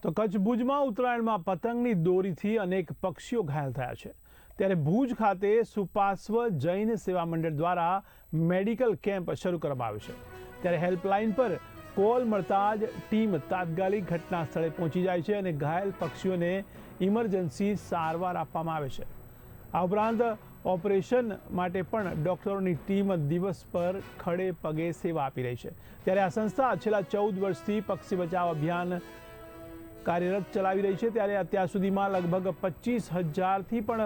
તો કચ્છ ભુજમાં ઉત્તરાયણમાં પતંગની દોરીથી અનેક પક્ષીઓ ઘાયલ થયા છે। ત્યારે ભુજ ખાતે સુપાર્શ્વ જૈન સેવા મંડળ દ્વારા મેડિકલ કેમ્પ શરૂ કરવામાં આવ્યો છે। ત્યારે હેલ્પલાઇન પર કોલ મળતા જ ટીમ તાત્કાલિક ઘટના સ્થળે પહોંચી જાય છે અને ઘાયલ પક્ષીઓને ઇમરજન્સી સારવાર આપવામાં આવે છે। આ ઉપરાંત ઓપરેશન માટે પણ ડોક્ટરોની ટીમ દિવસ પર ખડે પગે સેવા આપી રહી છે। ત્યારે આ સંસ્થા છેલ્લા 14 વર્ષથી પક્ષી બચાવ અભિયાન કાર્યરત ચલાવી રહી છે। ત્યારે અત્યાર સુધીમાં લગભગ 25,000થી પણ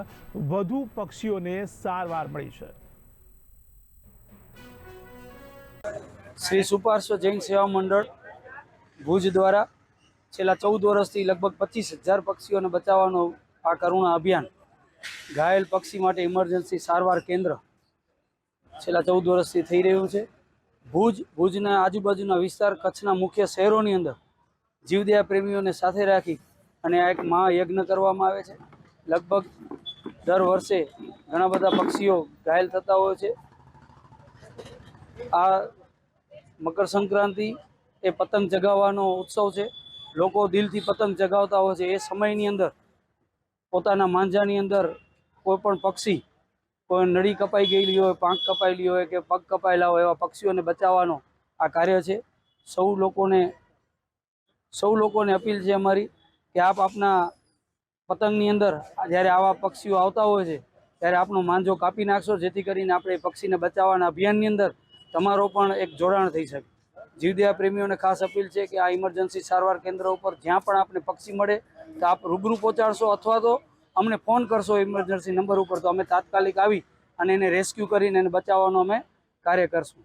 વધુ પક્ષીઓને સારવાર મળી છે। શ્રી સુપાર્શ્વ જૈન સેવા મંડળ ભુજ દ્વારા છેલ્લા 14 વર્ષથી લગભગ 25,000 પક્ષીઓને બચાવવાનો આ કરુણા અભિયાન ઘાયલ પક્ષી માટે ઇમરજન્સી સારવાર કેન્દ્ર છેલ્લા 14 વર્ષથી થઈ રહ્યું છે। ભુજના આજુબાજુના વિસ્તાર કચ્છના મુખ્ય શહેરોની અંદર જીવદયા પ્રેમીઓને સાથે રાખી અને આ એક મહાયજ્ઞ કરવામાં આવે છે। લગભગ દર વર્ષે ઘણા બધા પક્ષીઓ ઘાયલ થતા હોય છે। આ મકર સંક્રાંતિ એ પતંગ ચગાવવાનો ઉત્સવ છે। લોકો દિલથી પતંગ ચગાવતા હોય છે। એ સમયની અંદર પોતાના માંજાની અંદર કોઈ પણ પક્ષી કોઈ નળી કપાઈ ગયેલી હોય, પાંખ કપાયેલી હોય કે પગ કપાયેલા હોય એવા પક્ષીઓને બચાવવાનો આ કાર્ય છે। સૌ લોકોને અપીલ છે અમારી કે આપ આપના પતંગની અંદર જ્યારે આવા પક્ષીઓ આવતા હોય છે ત્યારે આપણો માંજો કાપી નાખશો, જેથી કરીને આપણે પક્ષીને બચાવવાના અભિયાનની અંદર તમારો પણ એક જોડાણ થઈ શકે। જીવદયા પ્રેમીઓને ખાસ અપીલ છે કે આ ઇમરજન્સી સારવાર કેન્દ્ર ઉપર જ્યાં પણ આપને પક્ષી મળે તો આપ રૂબરૂ પહોંચાડશો અથવા તો અમને ફોન કરશો ઇમરજન્સી નંબર ઉપર, તો અમે તાત્કાલિક આવી અને એને રેસ્ક્યુ કરીને એને બચાવવાનો અમે કાર્ય કરશું।